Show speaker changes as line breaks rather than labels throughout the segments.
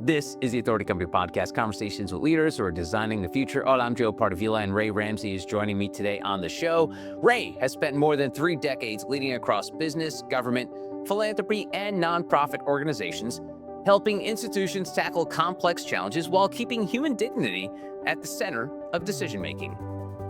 This is the Authority Company Podcast, conversations with leaders who are designing the future. Hola, I'm Joe Pardavila, and Rey Ramsey is joining me today on the show. Rey has spent more than 3 decades leading across business, government, philanthropy, and nonprofit organizations, helping institutions tackle complex challenges while keeping human dignity at the center of decision-making.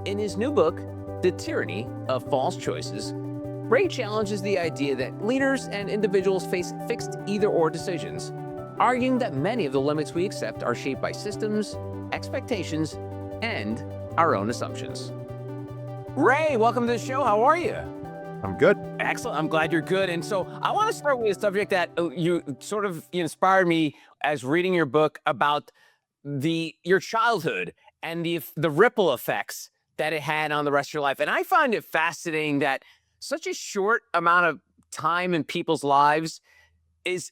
In his new book, The Tyranny of False Choices, Rey challenges the idea that leaders and individuals face fixed either-or decisions, arguing that many of the limits we accept are shaped by systems, expectations, and our own assumptions. Rey, welcome to the show. How are you?
I'm good.
Excellent. I'm glad you're good. And so I want to start with a subject that you sort of inspired me as reading your book about your childhood and the ripple effects that it had on the rest of your life. And I find it fascinating that such a short amount of time in people's lives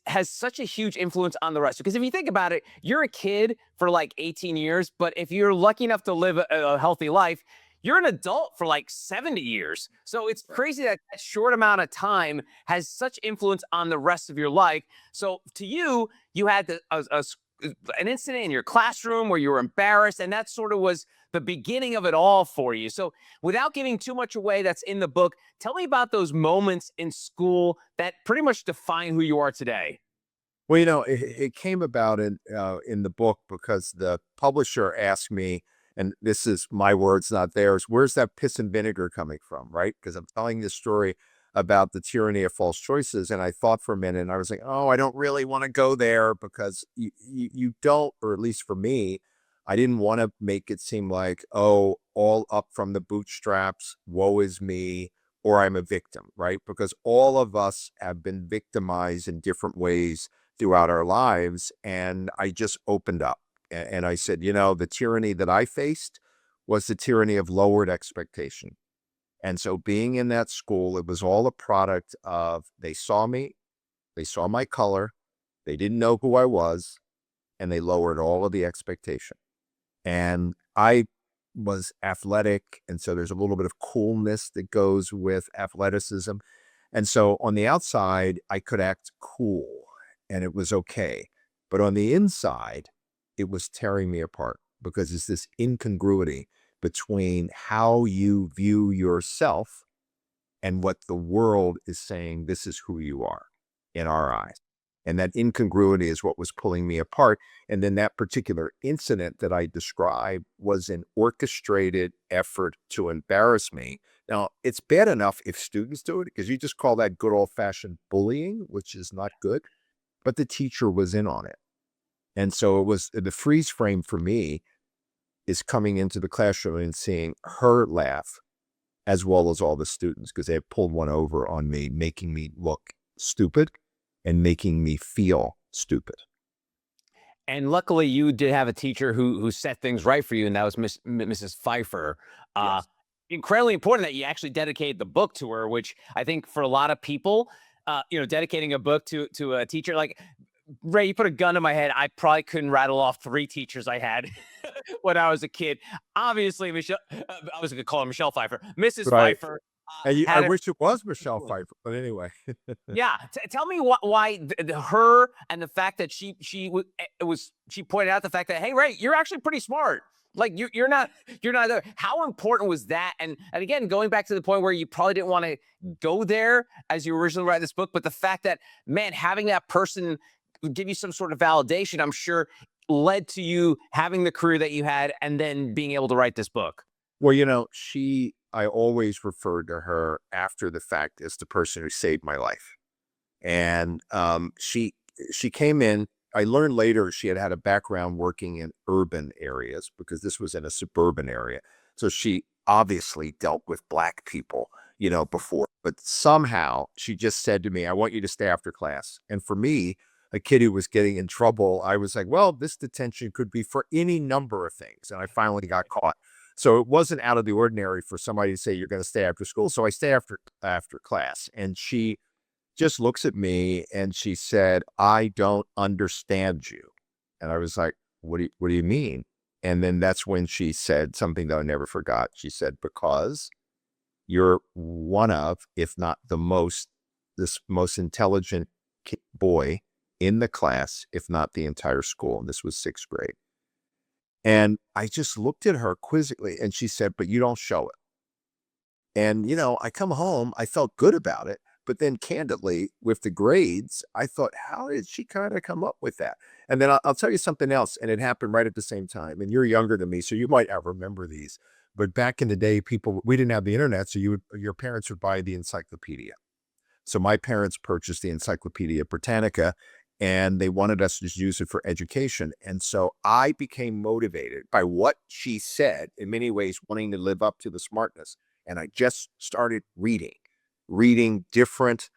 has such a huge influence on the rest. Because if you think about it, you're a kid for like 18 years, but if you're lucky enough to live a healthy life, you're an adult for like 70 years. So it's crazy that short amount of time has such influence on the rest of your life. So to you, you had an incident in your classroom where you were embarrassed, and that sort of was the beginning of it all for you. So without giving too much away that's in the book, tell me about those moments in school that pretty much define who you are today.
Well, it came about in the book because the publisher asked me, and this is my words, not theirs, where's that piss and vinegar coming from, right? Because I'm telling this story about the tyranny of false choices. And I thought for a minute, and I was like, oh, I don't really want to go there because you don't, or at least for me, I didn't want to make it seem like, oh, all up from the bootstraps, woe is me, or I'm a victim, right? Because all of us have been victimized in different ways throughout our lives. And I just opened up and I said, the tyranny that I faced was the tyranny of lowered expectation. And so being in that school, it was all a product of they saw me, they saw my color, they didn't know who I was, and they lowered all of the expectation. And I was athletic, and so there's a little bit of coolness that goes with athleticism. And so on the outside, I could act cool, and it was okay. But on the inside, it was tearing me apart because it's this incongruity between how you view yourself and what the world is saying this is who you are in our eyes. And that incongruity is what was pulling me apart. And then that particular incident that I described was an orchestrated effort to embarrass me. Now, it's bad enough if students do it because you just call that good old-fashioned bullying, which is not good. But the teacher was in on it. And so it was the freeze frame for me is coming into the classroom and seeing her laugh as well as all the students because they had pulled one over on me, making me look stupid and making me feel stupid.
And luckily, you did have a teacher who set things right for you, and that was Mrs. Pfeiffer.
Yes.
Incredibly important that you actually dedicated the book to her, which I think for a lot of people, dedicating a book to a teacher, like Rey, you put a gun to my head, I probably couldn't rattle off 3 teachers I had when I was a kid. Obviously, Michelle, I was going to call her Michelle Pfeiffer, Mrs.
Right.
Pfeiffer.
I wish it was Michelle Pfeiffer, but anyway.
Yeah, tell me why her and the fact that she pointed out the fact that, hey, Rey, you're actually pretty smart. Like you're not there. How important was that? And again, going back to the point where you probably didn't want to go there as you originally write this book, but the fact that, man, having that person give you some sort of validation, I'm sure led to you having the career that you had and then being able to write this book.
Well, I always referred to her after the fact as the person who saved my life. And she came in. I learned later she had a background working in urban areas because this was in a suburban area. So she obviously dealt with Black people, before. But somehow she just said to me, I want you to stay after class. And for me, a kid who was getting in trouble, I was like, well, this detention could be for any number of things. And I finally got caught. So it wasn't out of the ordinary for somebody to say, you're going to stay after school. So I stay after class. And she just looks at me and she said, I don't understand you. And I was like, what do you mean? And then that's when she said something that I never forgot. She said, because you're one of, if not the most intelligent boy in the class, if not the entire school. And this was 6th grade. And I just looked at her quizzically and she said, but you don't show it. And, I come home, I felt good about it. But then candidly, with the grades, I thought, how did she kind of come up with that? And then I'll tell you something else. And it happened right at the same time. And you're younger than me, so you might not remember these. But back in the day, we didn't have the internet. So your parents would buy the encyclopedia. So my parents purchased the Encyclopedia Britannica and they wanted us to just use it for education. And so I became motivated by what she said, in many ways, wanting to live up to the smartness. And I just started reading different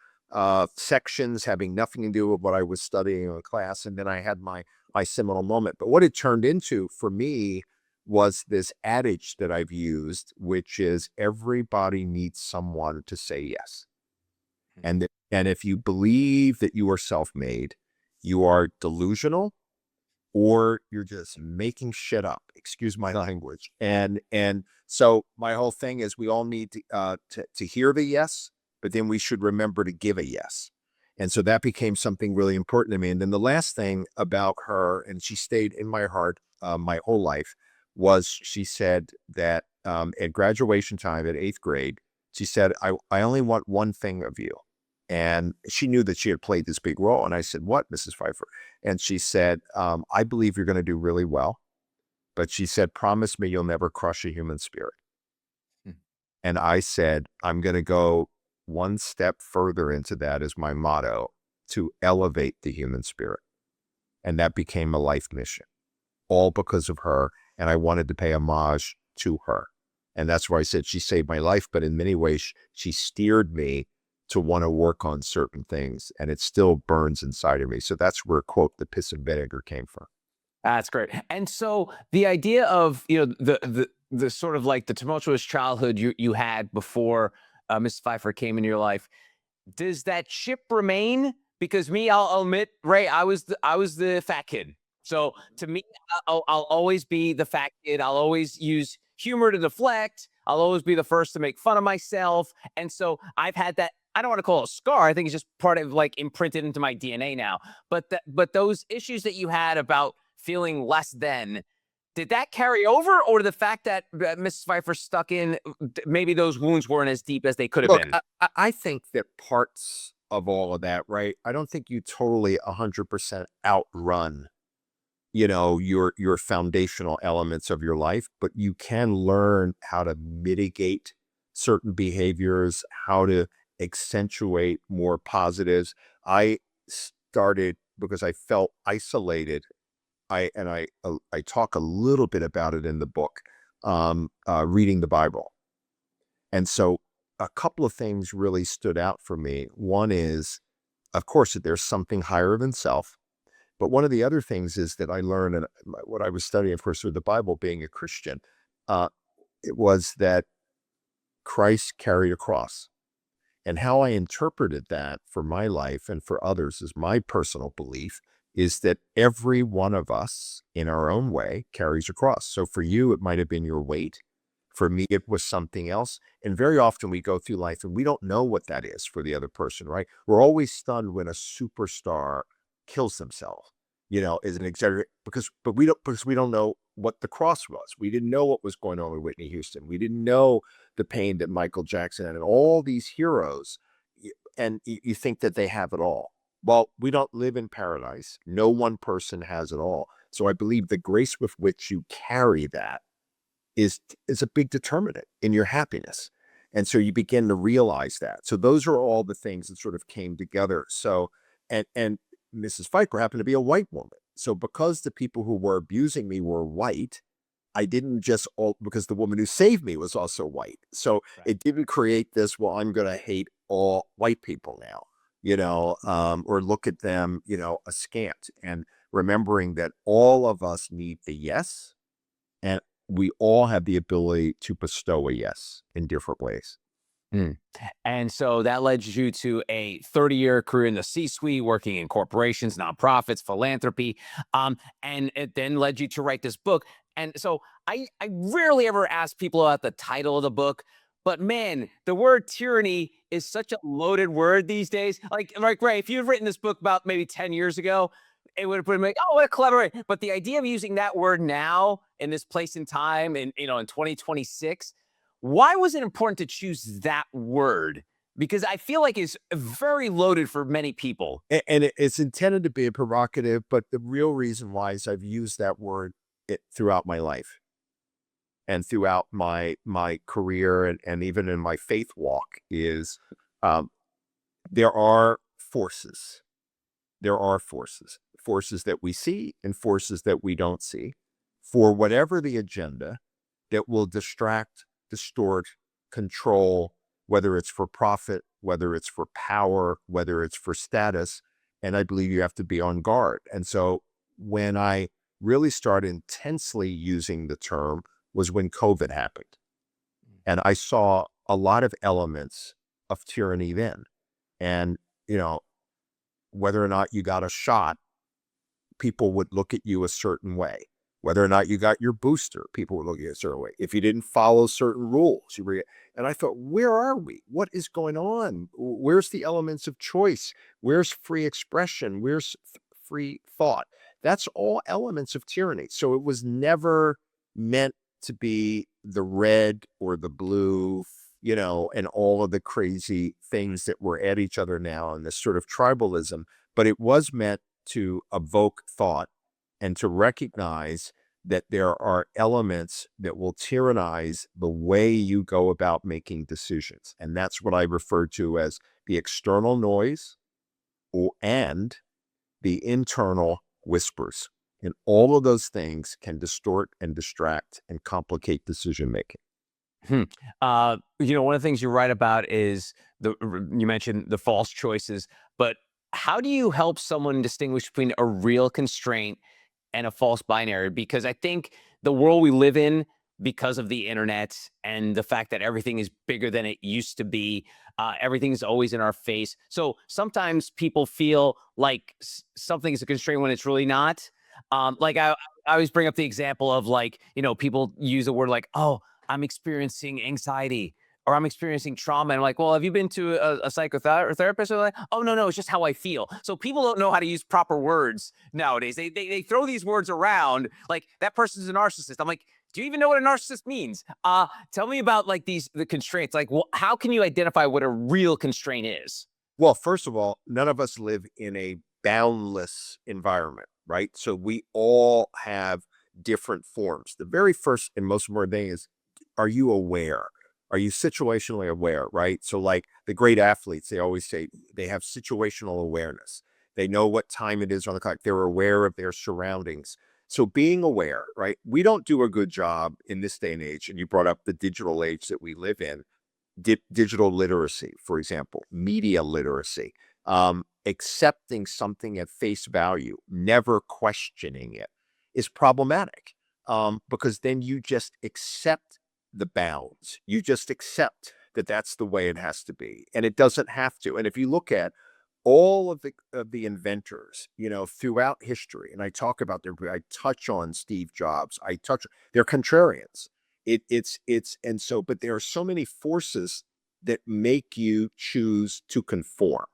sections, having nothing to do with what I was studying in class. And then I had my seminal moment. But what it turned into for me was this adage that I've used, which is everybody needs someone to say yes. And if you believe that you are self-made, you are delusional or you're just making shit up. Excuse my language. And so my whole thing is we all need to hear the yes, but then we should remember to give a yes. And so that became something really important to me. And then the last thing about her, and she stayed in my heart my whole life, was she said that at graduation time at 8th grade, she said, I only want one thing of you. And she knew that she had played this big role. And I said, what, Mrs. Pfeiffer? And she said, I believe you're going to do really well. But she said, promise me you'll never crush a human spirit.
Hmm.
And I said, I'm going to go one step further into that as my motto, to elevate the human spirit. And that became a life mission, all because of her. And I wanted to pay homage to her. And that's why I said she saved my life. But in many ways, she steered me to want to work on certain things. And it still burns inside of me. So that's where, quote, the piss and vinegar came from.
That's great. And so the idea of, the sort of like the tumultuous childhood you had before Miss Pfeiffer came into your life, does that ship remain? Because me, I'll admit, Ray, I was the fat kid. So to me, I'll always be the fat kid. I'll always use humor to deflect. I'll always be the first to make fun of myself. And so I've had that. I don't want to call it a scar. I think it's just part of like imprinted into my DNA now. But those issues that you had about feeling less than, did that carry over, or the fact that Mrs. Pfeiffer stuck in, maybe those wounds weren't as deep as they could have
Look,
been?
I think that parts of all of that, right? I don't think you totally 100% outrun, your foundational elements of your life, but you can learn how to mitigate certain behaviors, how to accentuate more positives. I started because I felt isolated. I talk a little bit about it in the book, reading the Bible. And so a couple of things really stood out for me. One is, of course, that there's something higher than self. But one of the other things is that I learned, and what I was studying, of course, through the Bible, being a Christian, uh, it was that Christ carried a cross. And how I interpreted that for my life and for others is my personal belief is that every one of us in our own way carries a cross. So for you, it might have been your weight. For me, it was something else. And very often we go through life and we don't know what that is for the other person, right? We're always stunned when a superstar kills themselves, is an exaggerate because we don't know what the cross was. We didn't know what was going on with Whitney Houston. We didn't know the pain that Michael Jackson had and all these heroes. And you think that they have it all. Well, we don't live in paradise. No one person has it all. So I believe the grace with which you carry that is a big determinant in your happiness. And so you begin to realize that. So those are all the things that sort of came together. So and Mrs. Pfeiffer happened to be a white woman. So because the people who were abusing me were white, I didn't just all because the woman who saved me was also white. So
Right.
it didn't create this, well, I'm going to hate all white people now, or look at them, askant. And remembering that all of us need the yes, and we all have the ability to bestow a yes in different ways.
Mm. And so that led you to a 30-year career in the C-suite, working in corporations, nonprofits, philanthropy, and it then led you to write this book. And so I rarely ever ask people about the title of the book, But man, the word tyranny is such a loaded word these days. Like Ray, if you'd written this book about maybe 10 years ago, it would have been like, oh, what a clever. But the idea of using that word now in this place and time in in 2026, why was it important to choose that word? Because I feel like it's very loaded for many people.
And it's intended to be a provocative, but the real reason why is I've used that word throughout my life and throughout my career and even in my faith walk is um, there are forces. There are forces that we see and forces that we don't see for whatever the agenda that will distract, distort, control, whether it's for profit, whether it's for power, whether it's for status. And I believe you have to be on guard. And so when I really started intensely using the term was when COVID happened. And I saw a lot of elements of tyranny then. And, you know, whether or not you got a shot, people would look at you a certain way. Whether or not you got your booster, people would look at you a certain way. If you didn't follow certain rules, and I thought, where are we? What is going on? Where's the elements of choice? Where's free expression? Where's free thought? That's all elements of tyranny. So it was never meant to be the red or the blue, and all of the crazy things that we're at each other now and this sort of tribalism, but it was meant to evoke thought and to recognize that there are elements that will tyrannize the way you go about making decisions. And that's what I refer to as the external noise and the internal whispers. And all of those things can distort and distract and complicate decision making.
Hmm. One of the things you write about is you mentioned the false choices, but how do you help someone distinguish between a real constraint and a false binary? Because I think the world we live in, because of the internet and the fact that everything is bigger than it used to be, everything's always in our face. So sometimes people feel like something is a constraint when it's really not. I always bring up the example of people use a word like, oh, I'm experiencing anxiety or I'm experiencing trauma. And I'm like, well, have you been to a psychotherapist? They're like, oh, no, it's just how I feel. So people don't know how to use proper words nowadays. They throw these words around like that person's a narcissist. I'm like, do you even know what a narcissist means? Tell me about the constraints. Like, well, how can you identify what a real constraint is?
Well, first of all, none of us live in a boundless environment, right? So we all have different forms. The very first and most important thing is, are you aware? Are you situationally aware, right? So like the great athletes, they always say they have situational awareness. They know what time it is on the clock. They're aware of their surroundings. So being aware, right? We don't do a good job in this day and age. And you brought up the digital age that we live in. Digital literacy, for example, media literacy, accepting something at face value, never questioning it is problematic, because then you just accept the bounds. You just accept that that's the way it has to be, and it doesn't have to. And if you look at all of the inventors, throughout history, and I talk about I touch on Steve Jobs, they're contrarians. But there are so many forces that make you choose to conform.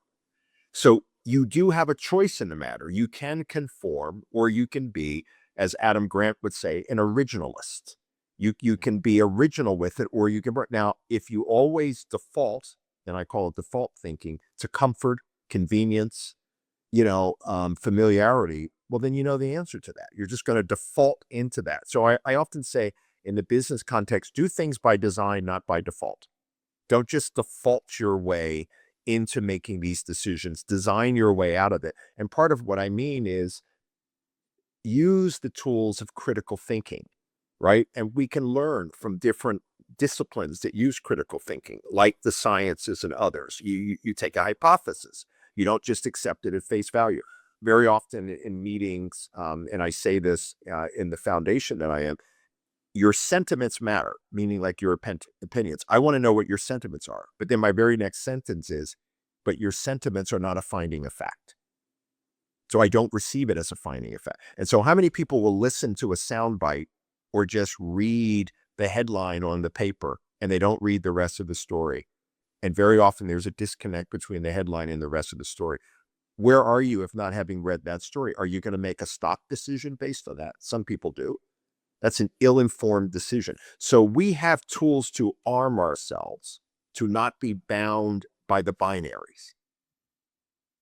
So you do have a choice in the matter. You can conform, or you can be, as Adam Grant would say, an originalist. You can be original with it, or you can. Now, if you always default, and I call it default thinking, to comfort, convenience, familiarity, well, then you know the answer to that. You're just going to default into that. So I often say, in the business context, do things by design, not by default. Don't just default your way into making these decisions. Design your way out of it. And part of what I mean is use the tools of critical thinking, right? And we can learn from different disciplines that use critical thinking, like the sciences and others. You take a hypothesis. You don't just accept it at face value. Very often in meetings, and I say this in the foundation that I am, your sentiments matter, meaning like your opinions. I want to know what your sentiments are. But then my very next sentence is, but your sentiments are not a finding of fact. So I don't receive it as a finding of fact. And so how many people will listen to a soundbite or just read the headline on the paper and they don't read the rest of the story. And very often there's a disconnect between the headline and the rest of the story. Where are you if not having read that story? Are you going to make a stock decision based on that? Some people do. That's an ill-informed decision. So we have tools to arm ourselves to not be bound by the binaries.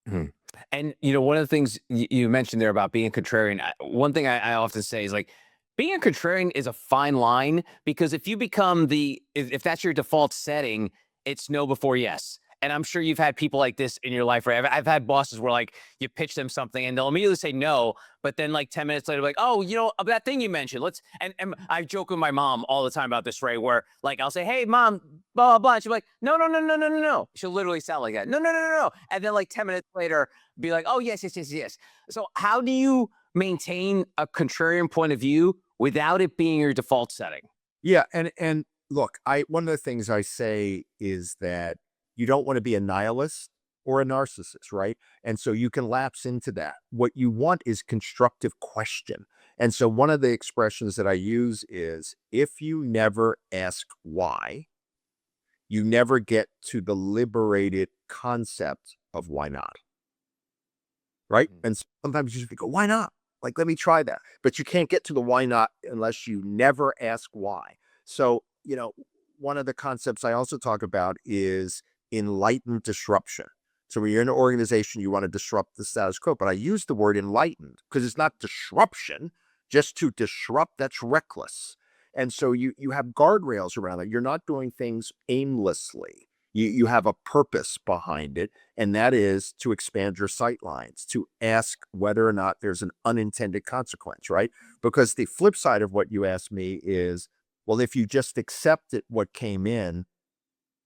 Mhm. And one of the things you mentioned there about being contrarian, one thing I often say is like being a contrarian is a fine line because if you become if that's your default setting, it's no before yes. And I'm sure you've had people like this in your life, right? I've had bosses where like you pitch them something and they'll immediately say no, but then like 10 minutes later, like, oh, that thing you mentioned, and I joke with my mom all the time about this, Ray, where like I'll say, hey, mom, blah, blah, blah. And she'll be like, no, no, no, no, no, no, no. She'll literally sound like that. No, no, no, no, no. And then like 10 minutes later, be like, oh, yes, yes, yes, yes. So how do you maintain a contrarian point of view without it being your default setting?
Yeah, and look, I one of the things I say is that you don't want to be a nihilist or a narcissist, right? And so you can lapse into that. What you want is constructive question. And so one of the expressions that I use is if you never ask why, you never get to the liberated concept of why not, right?
Mm.
And sometimes you just go, why not? Like, let me try that. But you can't get to the why not unless you never ask why. So, one of the concepts I also talk about is enlightened disruption. So when you're in an organization, you want to disrupt the status quo. But I use the word enlightened because it's not disruption. Just to disrupt, that's reckless. And so you have guardrails around it. You're not doing things aimlessly. You have a purpose behind it, and that is to expand your sightlines, to ask whether or not there's an unintended consequence, right? Because the flip side of what you asked me is, well, if you just accepted what came in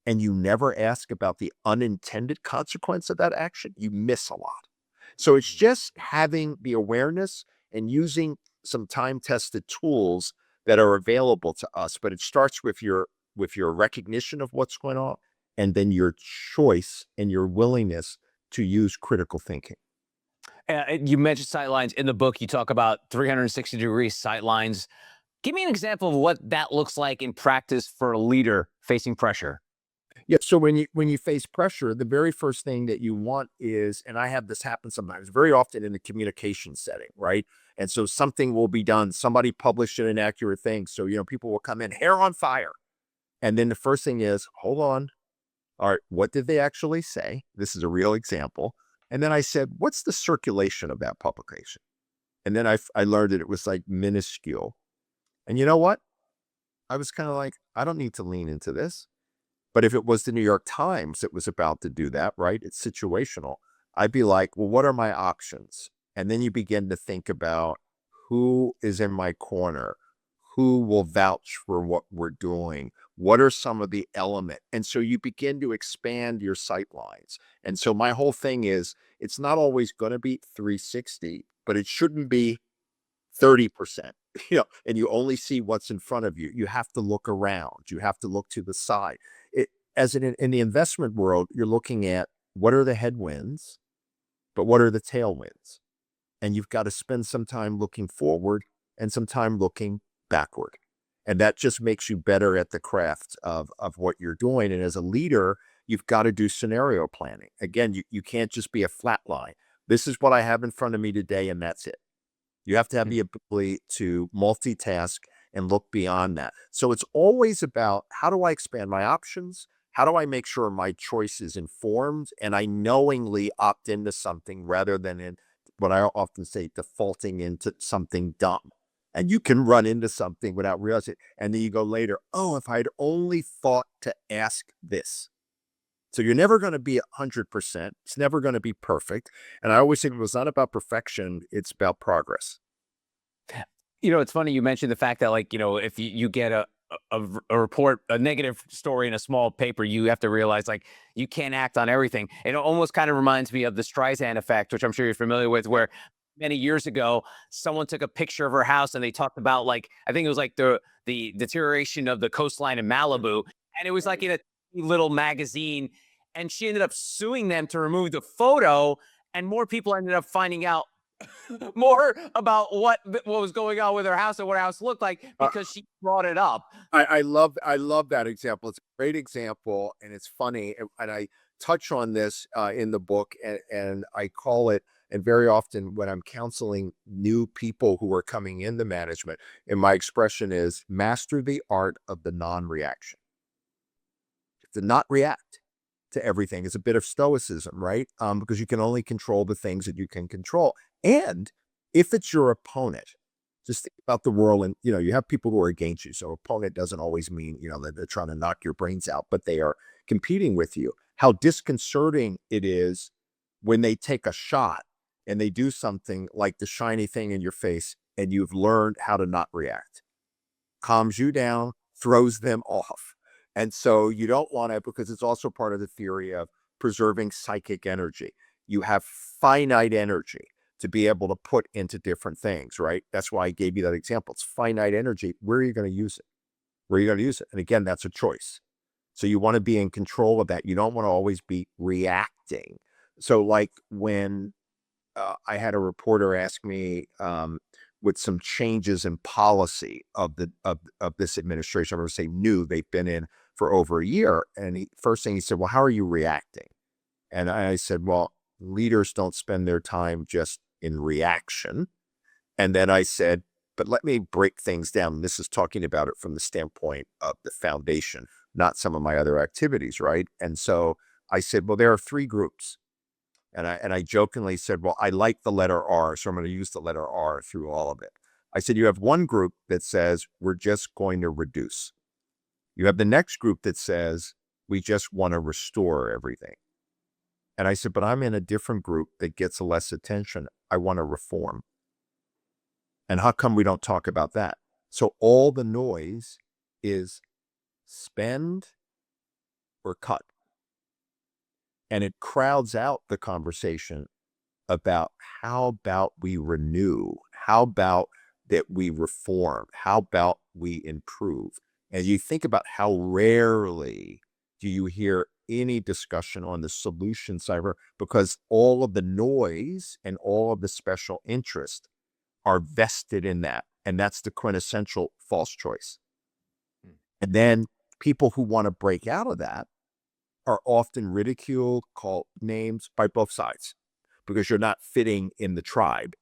and you never ask about the unintended consequence of that action, you miss a lot. So it's just having the awareness and using some time-tested tools that are available to us, but it starts with your recognition of what's going on and then your choice and your willingness to use critical thinking.
You mentioned sightlines in the book. You talk about 360-degree sightlines. Give me an example of what that looks like in practice for a leader facing pressure.
Yeah. So when you face pressure, the very first thing that you want is, and I have this happen sometimes, very often in the communication setting, right? And so something will be done. Somebody published an inaccurate thing. So, people will come in hair on fire. And then the first thing is, hold on. All right, what did they actually say? This is a real example. And then I said, what's the circulation of that publication? And then I learned that it was like minuscule. And you know what? I was kind of like, I don't need to lean into this. But if it was the New York Times that was about to do that, right? It's situational. I'd be like, well, what are my options? And then you begin to think about who is in my corner, who will vouch for what we're doing, what are some of the element. And so you begin to expand your sight lines. And so my whole thing is it's not always going to be 360, but it shouldn't be 30%, and you only see what's in front of you. You have to look around. You have to look to the side. As in the investment world, you're looking at what are the headwinds, but what are the tailwinds? And you've got to spend some time looking forward and some time looking backward. And that just makes you better at the craft of what you're doing. And as a leader, you've got to do scenario planning. Again, you can't just be a flat line. This is what I have in front of me today, and that's it. You have to have the ability to multitask and look beyond that. So it's always about how do I expand my options? How do I make sure my choice is informed and I knowingly opt into something rather than in what I often say, defaulting into something dumb. And you can run into something without realizing it. And then you go later, oh, if I'd only thought to ask this. So you're never going to be 100%. It's never going to be perfect. And I always think it was not about perfection. It's about progress.
It's funny you mentioned the fact that, like, if you get a report, a negative story in a small paper, you have to realize, like, you can't act on everything. It almost kind of reminds me of the Streisand effect, which I'm sure you're familiar with, where many years ago, someone took a picture of her house and they talked about, like, I think it was like the deterioration of the coastline in Malibu, and it was like in a little magazine, and she ended up suing them to remove the photo, and more people ended up finding out more about what was going on with her house and what her house looked like because she brought it up.
I love that example. It's a great example, and it's funny. And I touch on this in the book, and I call it. And very often, when I'm counseling new people who are coming into management, and my expression is master the art of the non-reaction. To not react to everything is a bit of stoicism, right? Because you can only control the things that you can control. And if it's your opponent, just think about the world, and you have people who are against you. So opponent doesn't always mean that they're trying to knock your brains out, but they are competing with you. How disconcerting it is when they take a shot and they do something like the shiny thing in your face, and you've learned how to not react. Calms you down, throws them off. And so you don't want to, because it's also part of the theory of preserving psychic energy. You have finite energy to be able to put into different things, right? That's why I gave you that example. It's finite energy. Where are you going to use it? Where are you going to use it? And again, that's a choice. So you want to be in control of that. You don't want to always be reacting. So like when I had a reporter ask me with some changes in policy of this administration. I'm going to say new. They've been in for over a year, and first thing he said, "Well, how are you reacting?" And I said, "Well, leaders don't spend their time just in reaction." And then I said, "But let me break things down." This is talking about it from the standpoint of the foundation, not some of my other activities, right? And so I said, "Well, there are three groups." And I jokingly said, "Well, I like the letter R, so I'm going to use the letter R through all of it." I said, "You have one group that says we're just going to reduce. You have the next group that says we just want to restore everything." And I said, "But I'm in a different group that gets less attention. I want to reform. And how come we don't talk about that?" So all the noise is spend or cut. And it crowds out the conversation about how about we renew? How about that we reform? How about we improve? And you think about how rarely do you hear any discussion on the solution side, because all of the noise and all of the special interest are vested in that. And that's the quintessential false choice. And then people who want to break out of that are often ridiculed, called names by both sides, because you're not fitting in the tribe.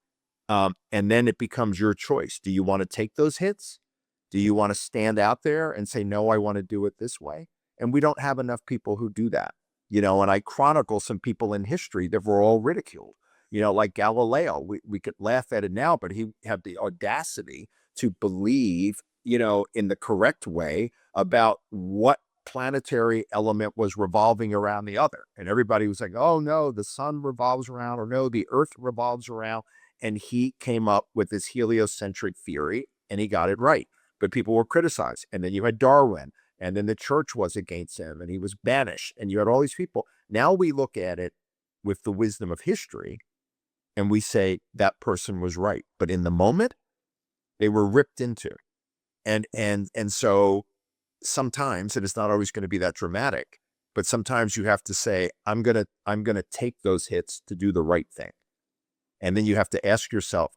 And then it becomes your choice. Do you want to take those hits? Do you want to stand out there and say, no, I want to do it this way? And we don't have enough people who do that. And I chronicle some people in history that were all ridiculed, like Galileo. We could laugh at it now, but he had the audacity to believe, in the correct way about what planetary element was revolving around the other. And everybody was like, oh no, the sun revolves around, or no, the earth revolves around. And he came up with this heliocentric theory, and he got it right. But people were criticized. And then you had Darwin, and then the church was against him, and he was banished. And you had all these people. Now we look at it with the wisdom of history, and we say that person was right. But in the moment, they were ripped into. And so sometimes, and it's not always going to be that dramatic, but sometimes you have to say, I'm gonna take those hits to do the right thing. And then you have to ask yourself,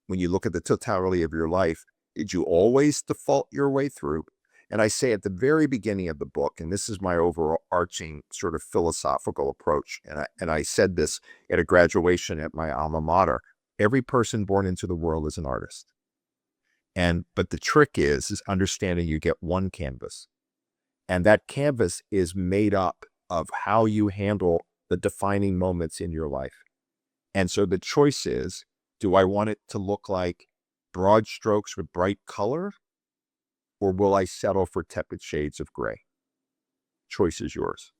when you look at the totality of your life, did you always default your way through? And I say at the very beginning of the book, and this is my overarching sort of philosophical approach, and I said this at a graduation at my alma mater: every person born into the world is an artist. But the trick is understanding you get one canvas, and that canvas is made up of how you handle the defining moments in your life. And so the choice is, do I want it to look like broad strokes with bright color, or will I settle for tepid shades of gray? Choice is yours.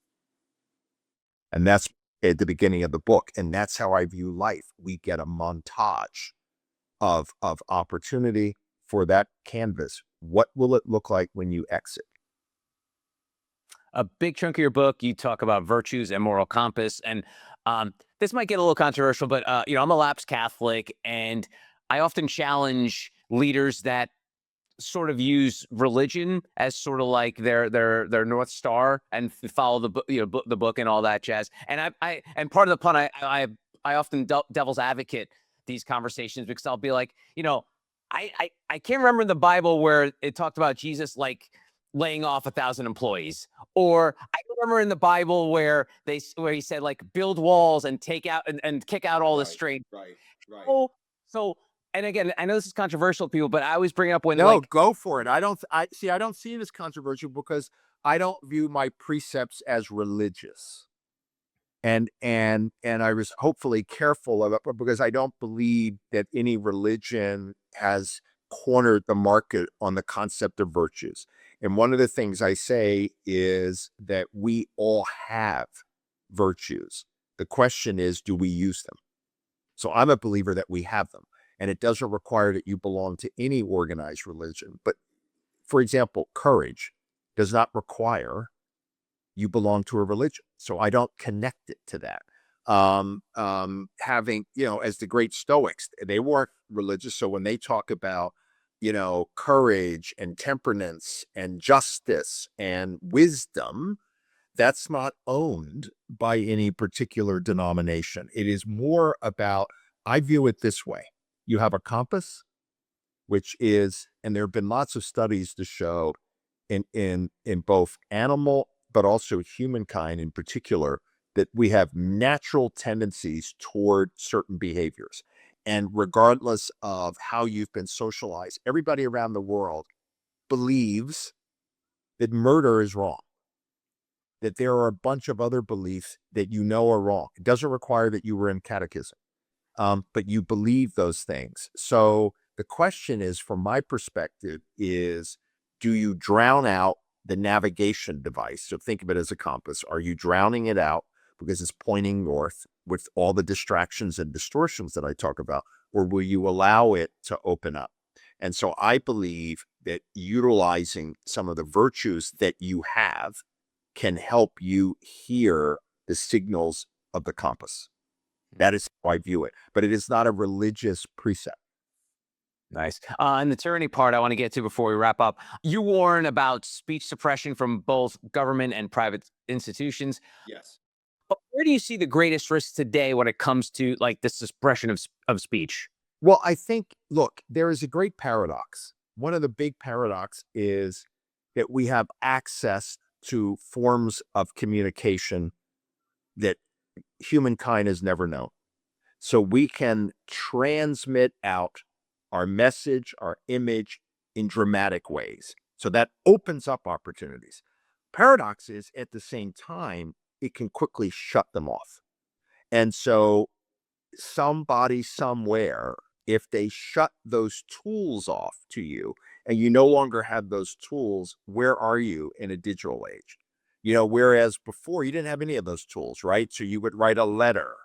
And that's at the beginning of the book. And that's how I view life. We get a montage of opportunity for that canvas. What will it look like when you exit?
A big chunk of your book, you talk about virtues and moral compass. And this might get a little controversial, but I'm a lapsed Catholic, and I often challenge leaders that sort of use religion as sort of like their North Star and follow the book, the book and all that jazz. And I and part of the pun, I often devil's advocate these conversations because I'll be like, I can't remember in the Bible where it talked about Jesus like laying off 1,000 employees, or I remember in the Bible where he said like build walls and take out and kick out all the straight.
Right.
Oh, so and again, I know this is controversial, people, but I always bring up when
No,
like
go for it. I don't see it as controversial because I don't view my precepts as religious. And I was hopefully careful of it because I don't believe that any religion has cornered the market on the concept of virtues. And one of the things I say is that we all have virtues. The question is, do we use them? So I'm a believer that we have them. And it doesn't require that you belong to any organized religion. But for example, courage does not require you belong to a religion. So I don't connect it to that. Having, as the great Stoics, they weren't religious. So when they talk about, courage and temperance and justice and wisdom, that's not owned by any particular denomination. It is more about, I view it this way. You have a compass, which is, and there have been lots of studies to show in both animal but also humankind in particular, that we have natural tendencies toward certain behaviors. And regardless of how you've been socialized, everybody around the world believes that murder is wrong, that there are a bunch of other beliefs that are wrong. It doesn't require that you were in catechism, but you believe those things. So the question is, from my perspective, is do you drown out the navigation device? So think of it as a compass. Are you drowning it out because it's pointing north with all the distractions and distortions that I talk about, or will you allow it to open up? And so I believe that utilizing some of the virtues that you have can help you hear the signals of the compass. That is how I view it, but it is not a religious precept.
nice. And the tyranny part I want to get to before we wrap up. You warn about speech suppression from both government and private institutions.
Yes.
But where do you see the greatest risk today when it comes to like the suppression of speech?
Well, I think, look, there is a great paradox. One of the big paradox is that we have access to forms of communication that humankind has never known. So we can transmit out our message, our image in dramatic ways. So that opens up opportunities. Paradox is at the same time, it can quickly shut them off. And so somebody somewhere, if they shut those tools off to you and you no longer have those tools, where are you in a digital age? Whereas before you didn't have any of those tools, right? So you would write a letter,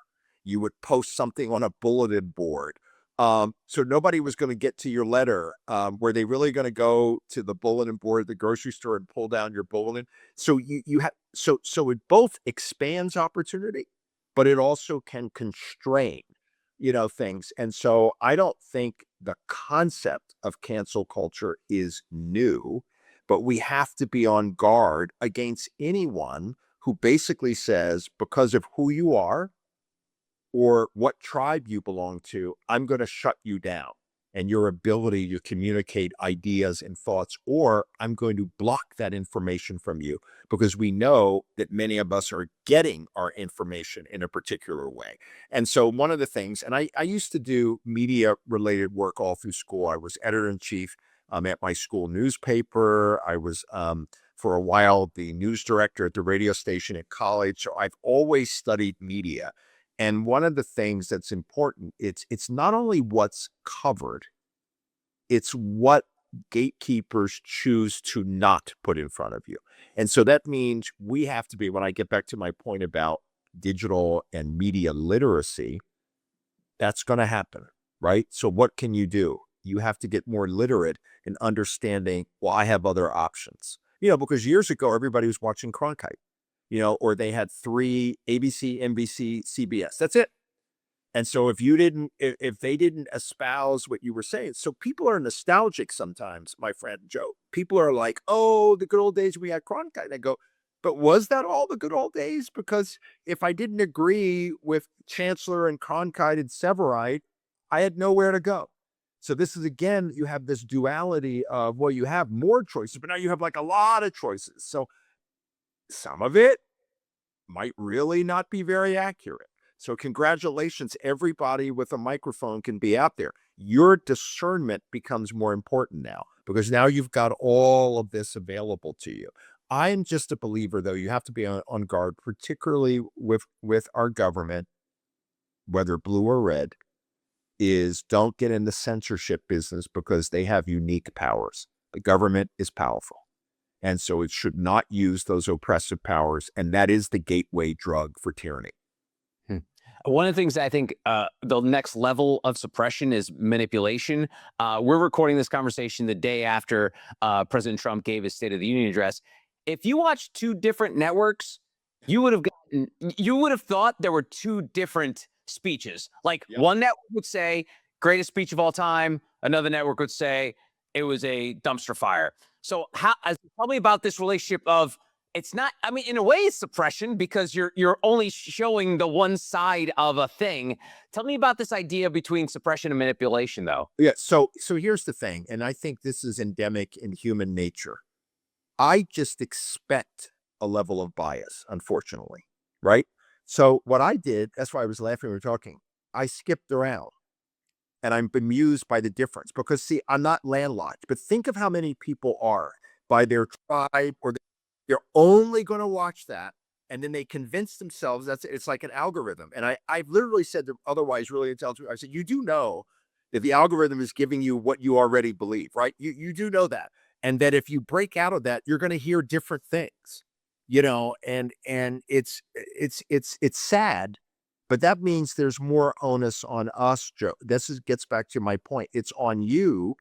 you would post something on a bulletin board. So nobody was going to get to your letter. Were they really going to go to the bulletin board at the grocery store and pull down your bulletin? So you have so it both expands opportunity, but it also can constrain, things. And so I don't think the concept of cancel culture is new, but we have to be on guard against anyone who basically says, because of who you are or what tribe you belong to, I'm going to shut you down and your ability to communicate ideas and thoughts, or I'm going to block that information from you, because we know that many of us are getting our information in a particular way. And so one of the things, and I used to do media related work all through school. I was editor in chief at my school newspaper. I was, for a while, the news director at the radio station at college. So I've always studied media. And one of the things that's important, it's not only what's covered, it's what gatekeepers choose to not put in front of you. And so that means we have to be, when I get back to my point about digital and media literacy, that's going to happen, right? So what can you do? You have to get more literate in understanding, well, I have other options. Because years ago, everybody was watching Cronkite, or they had three: ABC, NBC, CBS. That's it. And so if they didn't espouse what you were saying, so people are nostalgic sometimes, my friend Joe. People are like, oh, the good old days we had Cronkite. And I go, but was that all the good old days? Because if I didn't agree with Chancellor and Cronkite and Severide, I had nowhere to go. So this is, again, you have this duality of, well, you have more choices, but now you have like a lot of choices. So some of it might really not be very accurate. So congratulations, everybody with a microphone can be out there. Your discernment becomes more important now because now you've got all of this available to you. I'm just a believer, though, you have to be on guard, particularly with our government, whether blue or red, is don't get in the censorship business because they have unique powers. The government is powerful. And so it should not use those oppressive powers. And that is the gateway drug for tyranny.
One of the things I think the next level of suppression is manipulation. We're recording this conversation the day after President Trump gave his State of the Union address. If you watch two different networks, you would have thought there were two different speeches. Like
Yep.
one network would say greatest speech of all time, another network would say it was a dumpster fire. So tell me about this relationship of it's not, I mean, in a way it's suppression because you're only showing the one side of a thing. Tell me about this idea between suppression and manipulation though.
Yeah. So here's the thing, and I think this is endemic in human nature. I just expect a level of bias, unfortunately. Right. So what I did, that's why I was laughing when we were talking. I skipped around and I'm bemused by the difference because, see, I'm not landlocked, but think of how many people are by their tribe or they're only going to watch that. And then they convince themselves that's it's like an algorithm. And I've literally said to otherwise really intelligent people, I said, you do know that the algorithm is giving you what you already believe, right? You do know that. And that if you break out of that, you're going to hear different things, and it's sad, but that means there's more onus on us, Joe. Gets back to my point. It's on you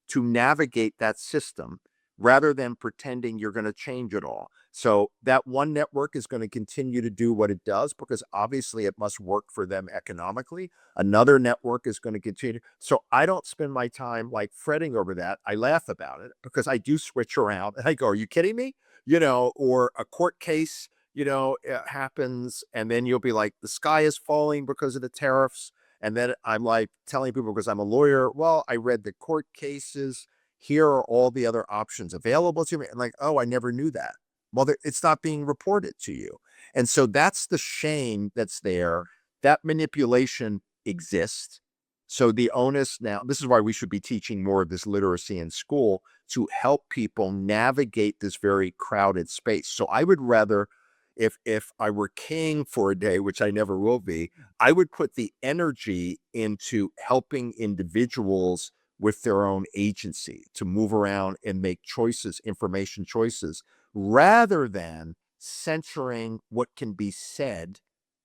to navigate that system rather than pretending you're going to change it all. So that one network is going to continue to do what it does because obviously it must work for them economically. Another network is going to continue. So I don't spend my time like fretting over that. I laugh about it because I do switch around and I go, are you kidding me? Or a court case, it happens. And then you'll be like, the sky is falling because of the tariffs. And then I'm like telling people because I'm a lawyer, well, I read the court cases. Here are all the other options available to me. And like, oh, I never knew that. Well, it's not being reported to you. And so that's the shame that's there. That manipulation exists. So the onus now, this is why we should be teaching more of this literacy in school to help people navigate this very crowded space. So I would rather, if I were king for a day, which I never will be, I would put the energy into helping individuals with their own agency to move around and make choices, information choices, rather than censoring what can be said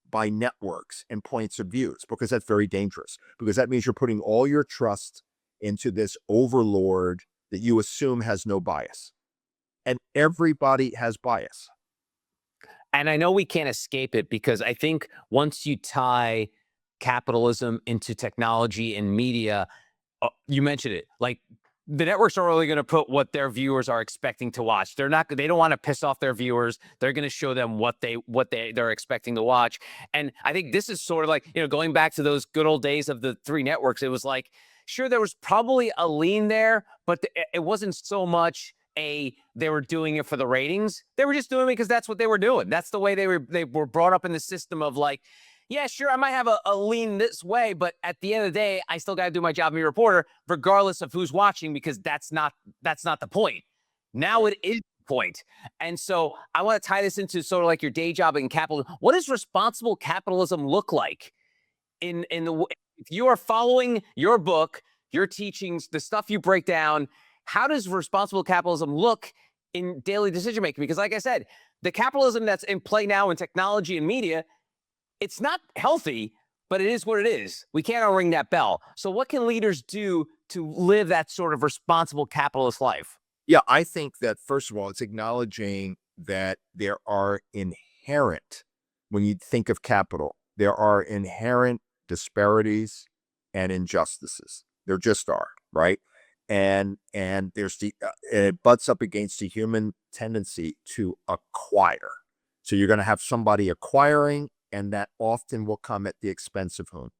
by networks and points of views, because that's very dangerous, because that means you're putting all your trust into this overlord that you assume has no bias. And everybody has bias.
And I know we can't escape it because I think once you tie capitalism into technology and media, you mentioned it, like the networks are only going to put what their viewers are expecting to watch. They don't want to piss off their viewers. They're going to show them what they're expecting to watch. And I think this is sort of like, going back to those good old days of the three networks, it was like, sure, there was probably a lean there, but it wasn't so much they were doing it for the ratings. They were just doing it because that's what they were doing. That's the way they were brought up in the system of like, yeah, sure, I might have a lean this way, but at the end of the day, I still got to do my job as a reporter, regardless of who's watching, because that's not the point. Now it is the point. And so I want to tie this into sort of like your day job in capitalism. What does responsible capitalism look like if you are following your book, your teachings, the stuff you break down? How does responsible capitalism look in daily decision making? Because like I said, the capitalism that's in play now in technology and media, it's not healthy, but it is what it is. We can't unring that bell. So what can leaders do to live that sort of responsible capitalist life?
Yeah, I think that first of all, it's acknowledging that there are inherent, when you think of capital, there are inherent disparities and injustices. There just are, right? And there's it butts up against the human tendency to acquire. So you're going to have somebody acquiring, and that often will come at the expense of whom?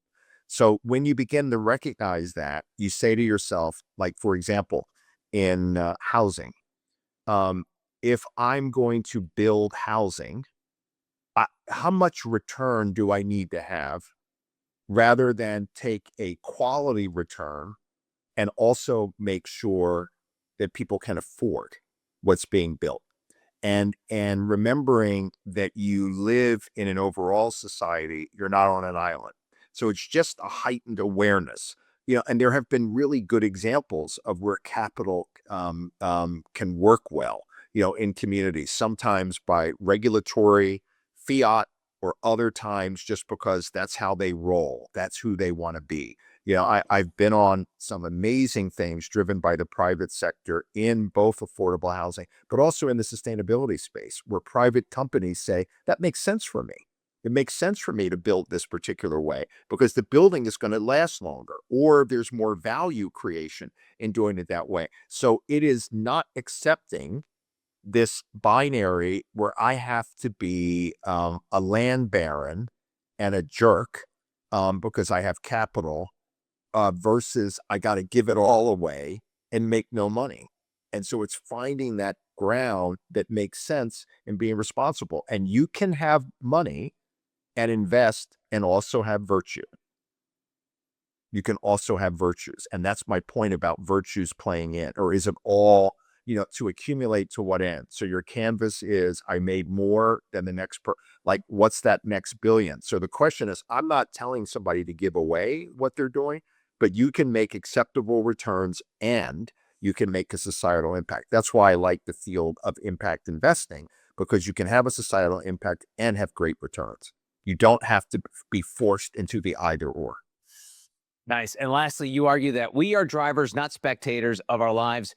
So when you begin to recognize that, you say to yourself, like, for example, in housing, um, if I'm going to build housing, how much return do I need to have rather than take a quality return and also make sure that people can afford what's being built? And remembering that you live in an overall society, you're not on an island. So it's just a heightened awareness. And there have been really good examples of where capital can work well, in communities, sometimes by regulatory fiat, or other times just because that's how they roll. That's who they want to be. I've been on some amazing things driven by the private sector in both affordable housing, but also in the sustainability space, where private companies say, that makes sense for me. It makes sense for me to build this particular way because the building is going to last longer, or there's more value creation in doing it that way. So it is not accepting this binary where I have to be a land baron and a jerk because I have capital, versus I got to give it all away and make no money. And so it's finding that ground that makes sense and being responsible. And you can have money and invest and also have virtue. You can also have virtues. And that's my point about virtues playing in, or is it all, to accumulate to what end? So your canvas is, I made more than the next like, what's that next billion? So the question is, I'm not telling somebody to give away what they're doing, but you can make acceptable returns and you can make a societal impact. That's why I like the field of impact investing, because you can have a societal impact and have great returns. You don't have to be forced into the either or.
Nice. And lastly, you argue that we are drivers, not spectators of our lives.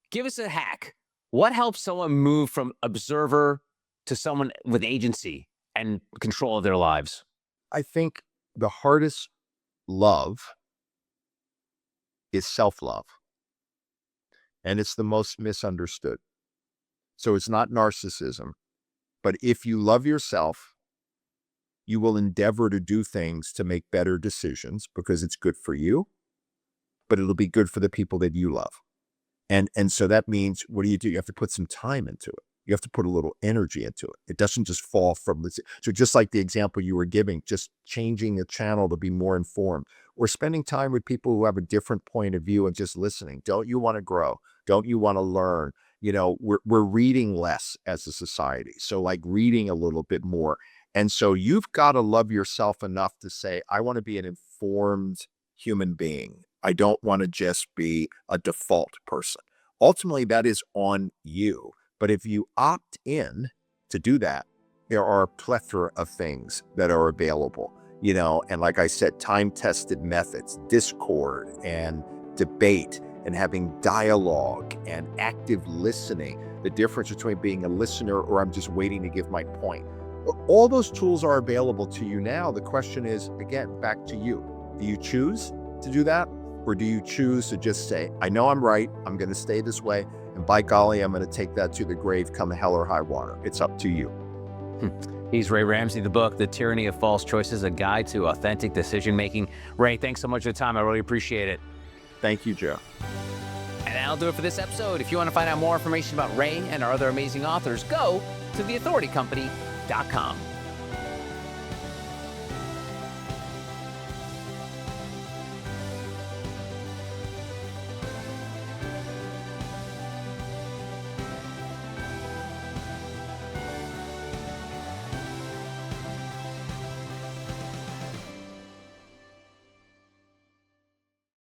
Give us a hack. What helps someone move from observer to someone with agency and control of their lives?
I think the hardest love is self-love, and it's the most misunderstood. So it's not narcissism, but if you love yourself, you will endeavor to do things to make better decisions because it's good for you, but it'll be good for the people that you love. And so that means, what do? You have to put some time into it. You have to put a little energy into it. It doesn't just fall from this. So just like the example you were giving, just changing the channel to be more informed, or spending time with people who have a different point of view and just listening. Don't you want to grow? Don't you want to learn? We're reading less as a society. So like reading a little bit more. And so you've got to love yourself enough to say, I want to be an informed human being. I don't want to just be a default person. Ultimately, that is on you. But if you opt in to do that, there are a plethora of things that are available, and like I said, time-tested methods, discord and debate and having dialogue and active listening, the difference between being a listener or I'm just waiting to give my point. All those tools are available to you now. The question is, again, back to you. Do you choose to do that? Or do you choose to just say, I know I'm right, I'm going to stay this way, and by golly, I'm going to take that to the grave come hell or high water? It's up to you.
He's Rey Ramsey. The book, The Tyranny of False Choices, a guide to authentic decision-making. Ray, thanks so much for the time. I really appreciate it.
Thank you, Joe.
And that'll do it for this episode. If you want to find out more information about Ray and our other amazing authors, go to theauthoritycompany.com.